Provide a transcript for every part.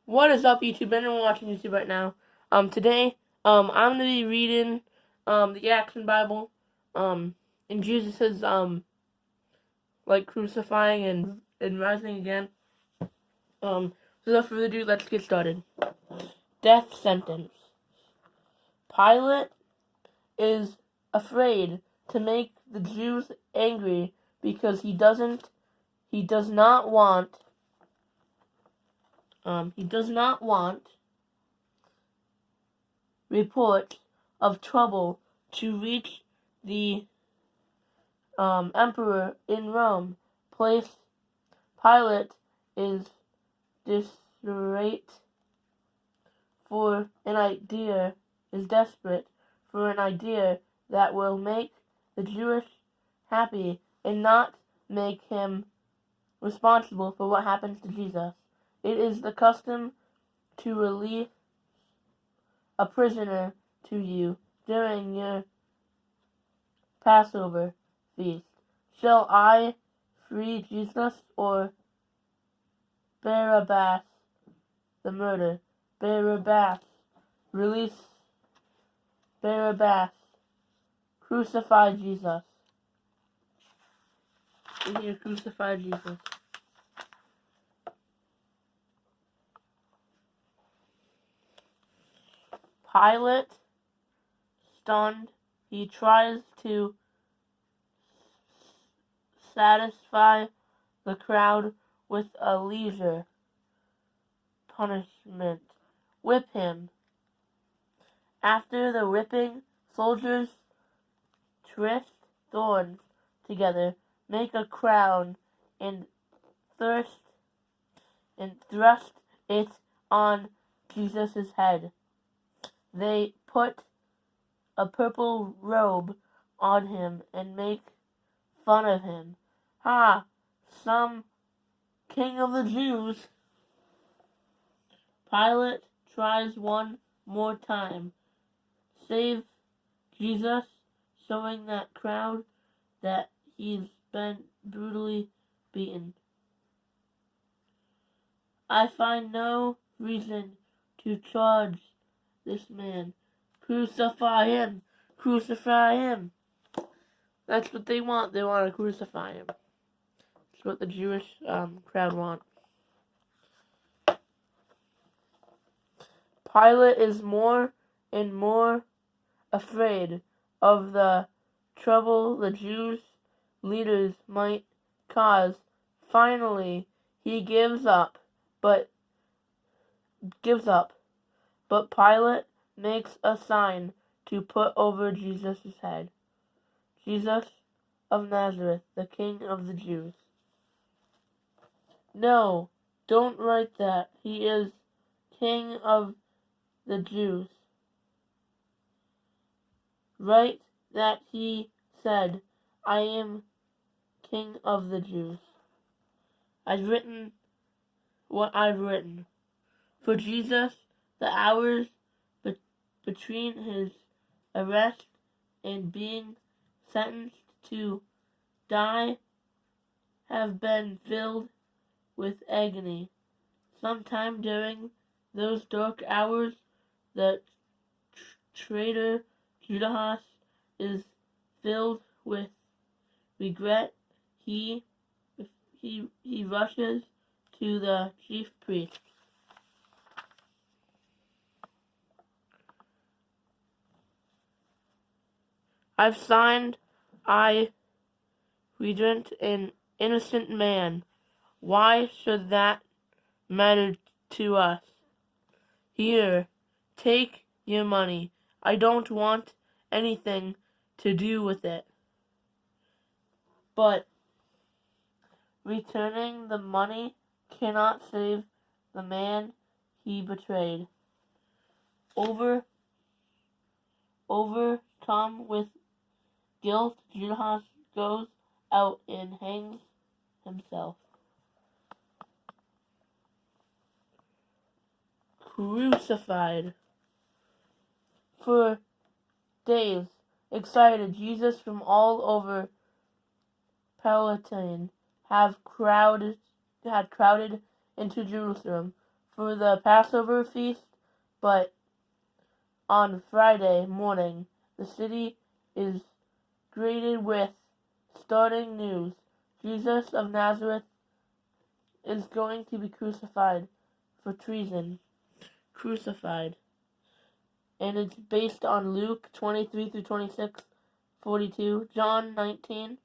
What is up, YouTube? Anyone watching YouTube right now? Today, I'm gonna be reading, the Action Bible, in Jesus's, crucifying and rising again. Without further ado, let's get started. Death sentence. Pilate is afraid to make the Jews angry because he does not want reports of trouble to reach the emperor in Rome. Pilate is desperate for an idea that will make the Jewish happy and not make him responsible for what happens to Jesus. It is the custom to release a prisoner to you during your Passover feast. Shall I free Jesus or Barabbas the murder? Barabbas. Release Barabbas. Crucify Jesus. Here, crucify Jesus. Pilate, stunned, he tries to satisfy the crowd with a lesser punishment. Whip him. After the whipping, soldiers twist thorns together, make a crown, and thrust it on Jesus' head. They put a purple robe on him and make fun of him. Ha! Some king of the Jews! Pilate tries one more time. Save Jesus, showing that crowd that he's been brutally beaten. I find no reason to charge this man. Crucify him! Crucify him! That's what they want. They want to crucify him. That's what the Jewish crowd want. Pilate is more and more afraid of the trouble the Jews' leaders might cause. Finally, he gives up, but Pilate makes a sign to put over Jesus' head. Jesus of Nazareth, the King of the Jews. No, don't write that. He is King of the Jews. Write that he said, I am King of the Jews. I've written what I've written. For Jesus, the hours between his arrest and being sentenced to die have been filled with agony. Sometime during those dark hours, the traitor Judas is filled with regret. He rushes to the chief priest. I've signed, I represent an innocent man. Why should that matter to us? Here, take your money. I don't want anything to do with it. But returning the money cannot save the man he betrayed. Overcome with guilt, Judas goes out and hangs himself. Crucified. For days, excited, Jesus from all over Palestine had crowded into Jerusalem for the Passover feast, but on Friday morning, the city is greeted with startling news. Jesus of Nazareth is going to be crucified for treason. Crucified. And it's based on Luke 23 through 26, 42, John 19,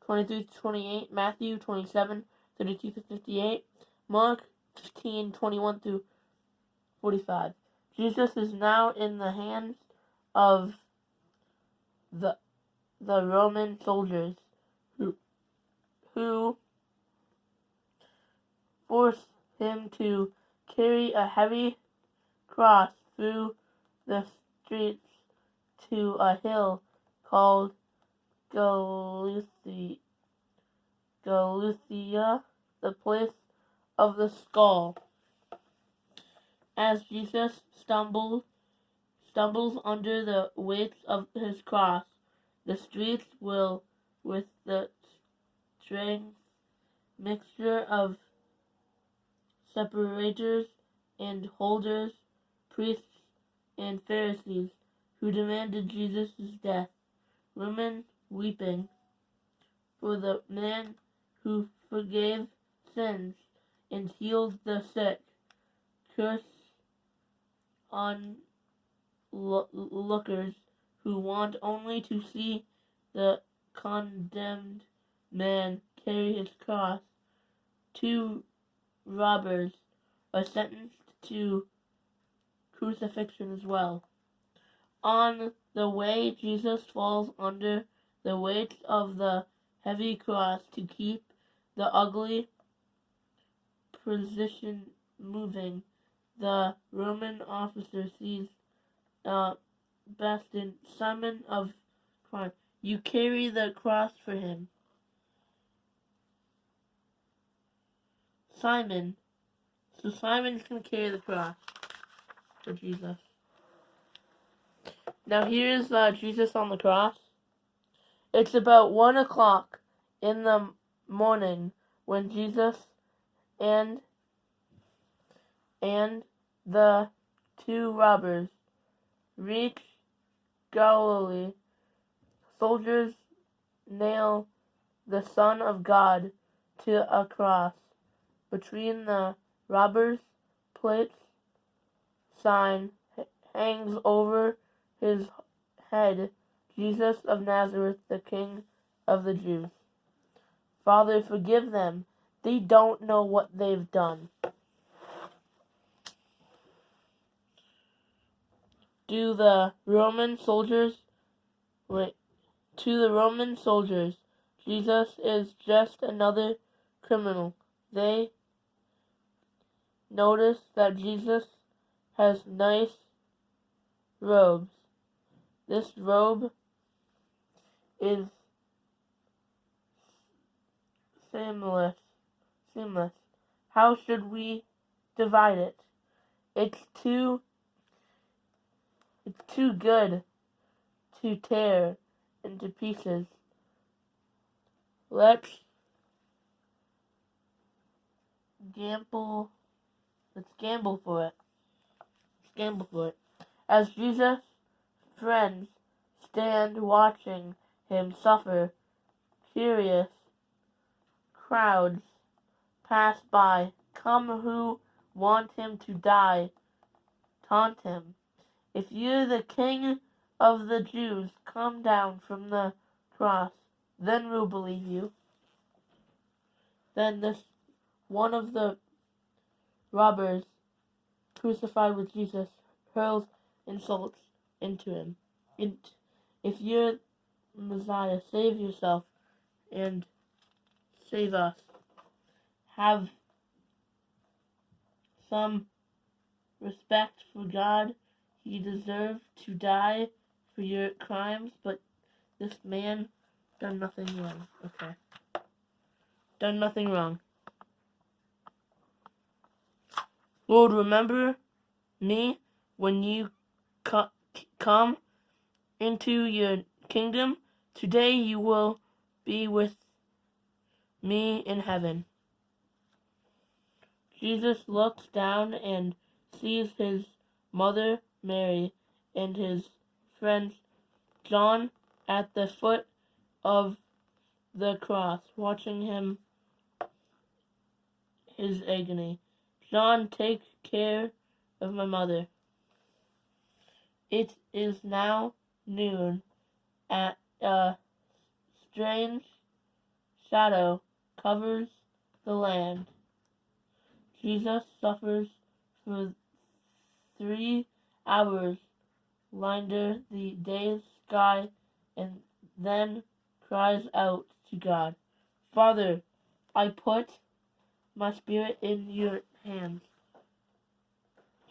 23 to 28, Matthew 27, 32 to 58, Mark 15, 21 through 45. Jesus is now in the hands of the Roman soldiers who forced him to carry a heavy cross through the streets to a hill called Galatia, the place of the skull. As Jesus stumbles under the weight of his cross, the streets will, with the strange mixture of separators and holders, priests and Pharisees, who demanded Jesus' death, women weeping for the man who forgave sins and healed the sick, curse on lookers who want only to see the condemned man carry his cross. 2 robbers are sentenced to crucifixion as well. On the way, Jesus falls under the weight of the heavy cross to keep the ugly procession moving. The Roman officer sees Bastion, Simon of crime. You carry the cross for him. Simon. So Simon's going to carry the cross for Jesus. Now here's Jesus on the cross. It's about 1 o'clock in the morning when Jesus and the 2 robbers reach Galilee. Soldiers nail the Son of God to a cross. Between the robbers' plates, sign hangs over his head, Jesus of Nazareth, the King of the Jews. Father, forgive them. They don't know what they've done. To the Roman soldiers, Jesus is just another criminal. They notice that Jesus has nice robes. This robe is seamless. How should we divide it? It's too good to tear into pieces. Let's gamble for it. As Jesus' friends stand watching him suffer, curious crowds pass by. Come who want him to die, taunt him. If you're the King of the Jews, come down from the cross, then we'll believe you. Then one of the robbers crucified with Jesus hurls insults into him. If you're Messiah, save yourself and save us. Have some respect for God. He deserved to die for your crimes, but this man done nothing wrong. Okay. Done nothing wrong. Lord, remember me when you come into your kingdom. Today you will be with me in heaven. Jesus looks down and sees his mother Mary and his friend John at the foot of the cross, watching his agony. John, take care of my mother. It is now noon. At a strange shadow covers the land. Jesus suffers for 3 hours under the day's sky and then cries out to God, Father, I put my spirit in your hands.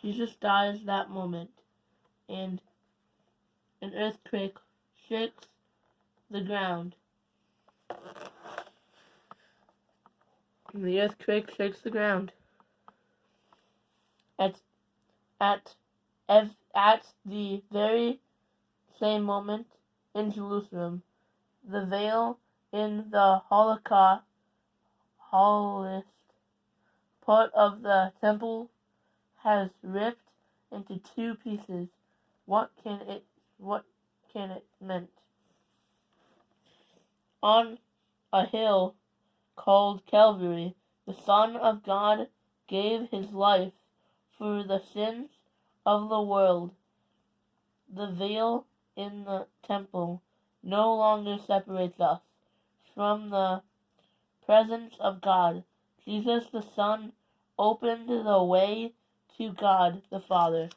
Jesus dies that moment, and an earthquake shakes the ground. The earthquake shakes the ground. At the very same moment in Jerusalem, the veil in the holiest part of the temple has ripped into 2 pieces. What can it mean? On a hill called Calvary, the Son of God gave his life for the sins of the world. The veil in the temple no longer separates us from the presence of God. Jesus the Son opened the way to God the Father.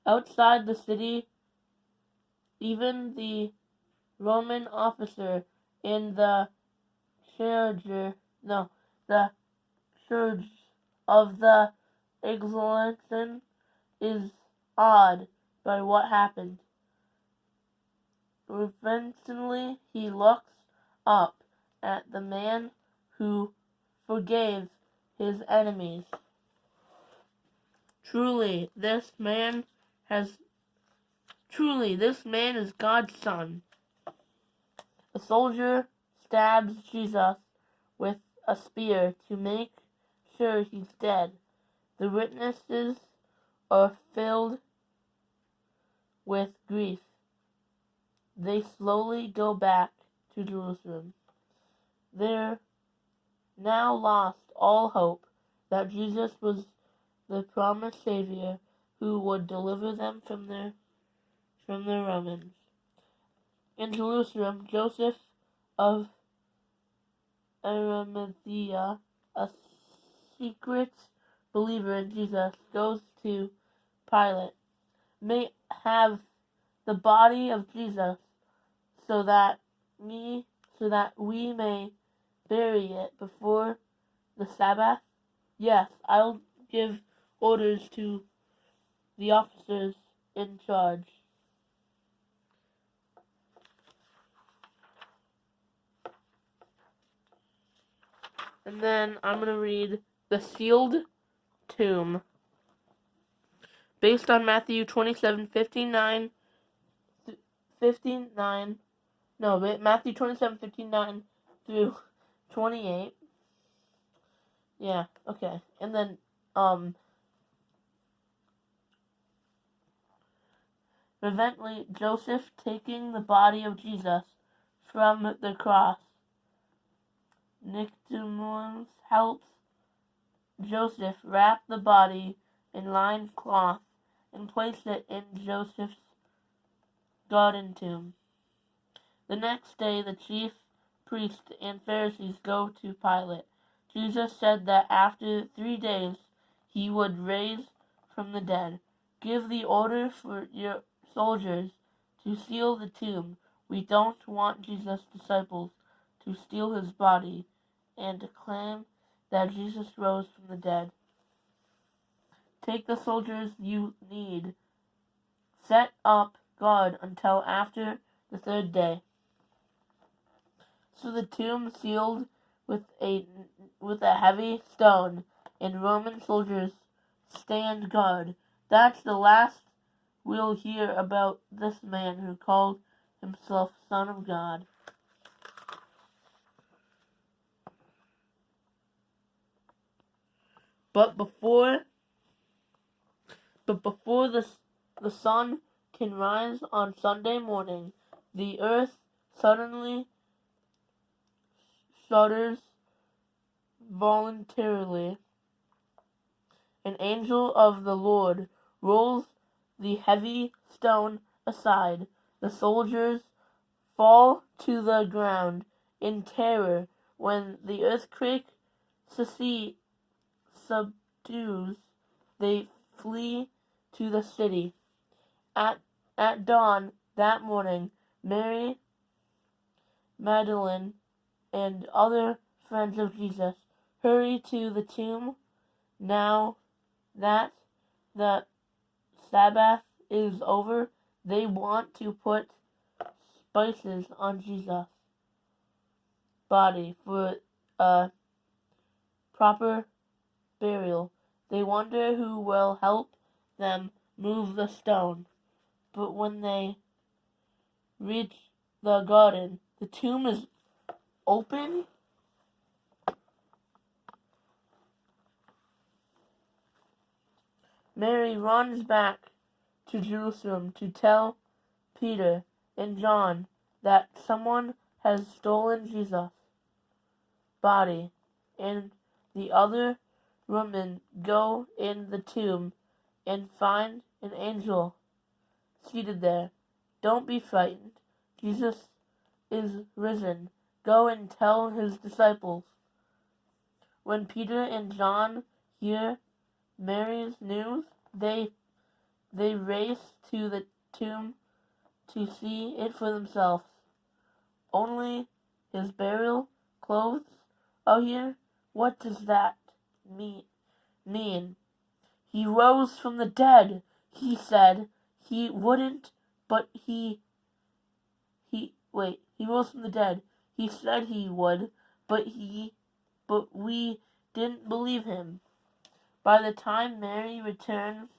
Outside the city, even the Roman officer in the charge of the execution is awed by what happened. Reverently he looks up at the man who forgave his enemies. Truly, this man is God's Son. A soldier stabs Jesus with a spear to make sure he's dead. The witnesses are filled with grief. They slowly go back to Jerusalem. They're now lost all hope that Jesus was the promised Savior who would deliver them from the Romans. In Jerusalem, Joseph of Arimathea, a secret believer in Jesus, goes to Pilate. May have the body of Jesus so that we may bury it before the Sabbath? Yes, I'll give orders to the officers in charge. And then I'm going to read The Sealed Tomb. Based on Matthew 27:59 Matthew 27:59 through 28. Yeah, okay. And then, eventually, Joseph taking the body of Jesus from the cross. Nicodemus helps Joseph wrap the body in lined cloth and place it in Joseph's garden tomb. The next day, the chief priests and Pharisees go to Pilate. Jesus said that after 3 days he would raise from the dead. Give the order for your soldiers to seal the tomb. We don't want Jesus' disciples to steal his body and to claim that Jesus rose from the dead. Take the soldiers you need. Set up guard until after the 3rd day. So the tomb sealed with a heavy stone, and Roman soldiers stand guard. That's the last we'll hear about this man who called himself Son of God. But before the sun can rise on Sunday morning, the earth suddenly shudders voluntarily. An angel of the Lord rolls the heavy stone aside. The soldiers fall to the ground in terror when the earthquake subdues. They flee to the city. At dawn that morning, Mary Magdalene and other friends of Jesus hurry to the tomb. Now that the Sabbath is over, they want to put spices on Jesus' body for a proper burial. They wonder who will help them move the stone. But when they reach the garden, the tomb is open. Mary runs back to Jerusalem to tell Peter and John that someone has stolen Jesus' body, and the other women go in the tomb and find an angel seated there. Don't be frightened. Jesus is risen. Go and tell his disciples. When Peter and John hear Mary's news, they race to the tomb to see it for themselves. Only his burial clothes are here? What does that mean? He rose from the dead. He said he wouldn't, but he rose from the dead. He said he would, but we didn't believe him. By the time Mary returns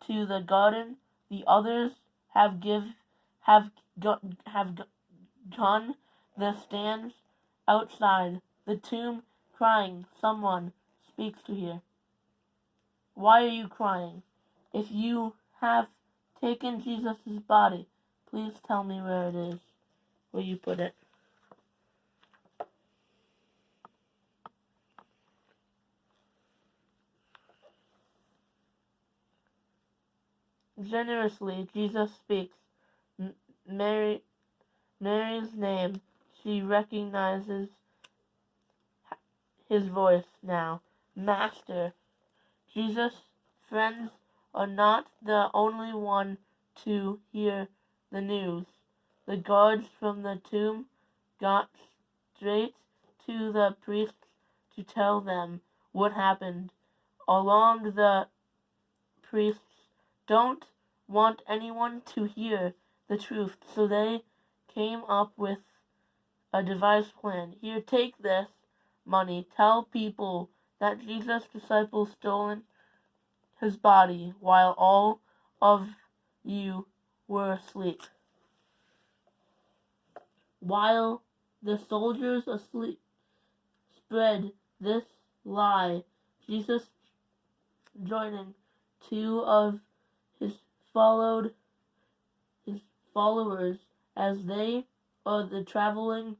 to the garden, the others have gone the stands outside the tomb crying. Someone speaks to her. Why are you crying? If you have taken Jesus' body, please tell me where it is, where you put it. Generously, Jesus speaks Mary's name. She recognizes his voice now. Master. Jesus' friends are not the only one to hear the news. The guards from the tomb got straight to the priests to tell them what happened. Along the priests don't want anyone to hear the truth, so they came up with a devised plan. Here, take this money. Tell people that Jesus' disciples stolen his body while all of you were asleep. While the soldiers asleep spread this lie, Jesus, joining two of his followers as they are the traveling,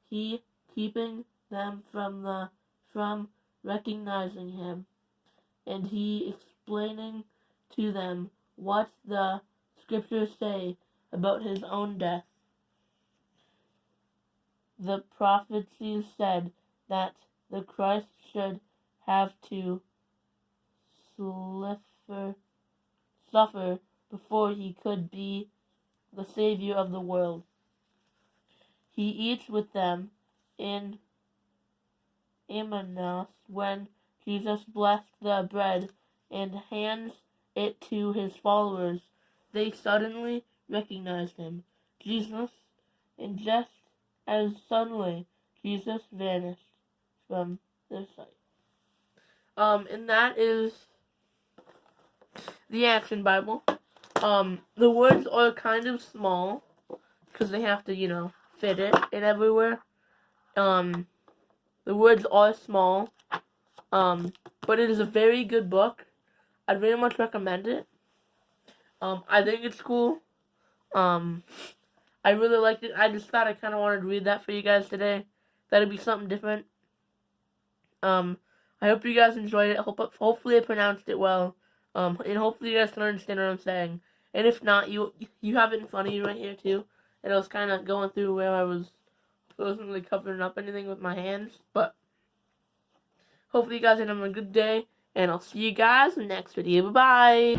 he keeping them from recognizing him, and he explaining to them what the scriptures say about his own death. The prophecies said that the Christ should have to suffer before he could be the Savior of the world. He eats with them in Emmaus when Jesus blessed the bread and hands it to his followers. They suddenly recognized him, Jesus, and just as suddenly Jesus vanished from their sight. And that is the Action Bible. The words are kind of small because they have to, fit it in everywhere. The words are small. But it is a very good book. I very much recommend it. I think it's cool. I really liked it. I just thought I kind of wanted to read that for you guys today. That'd be something different. I hope you guys enjoyed it. Hopefully I pronounced it well. And hopefully you guys can understand what I'm saying. And if not, you have it in front of you right here too. And I was kind of going through where I wasn't really covering up anything with my hands. But hopefully you guys are having a good day. And I'll see you guys in the next video. Bye-bye.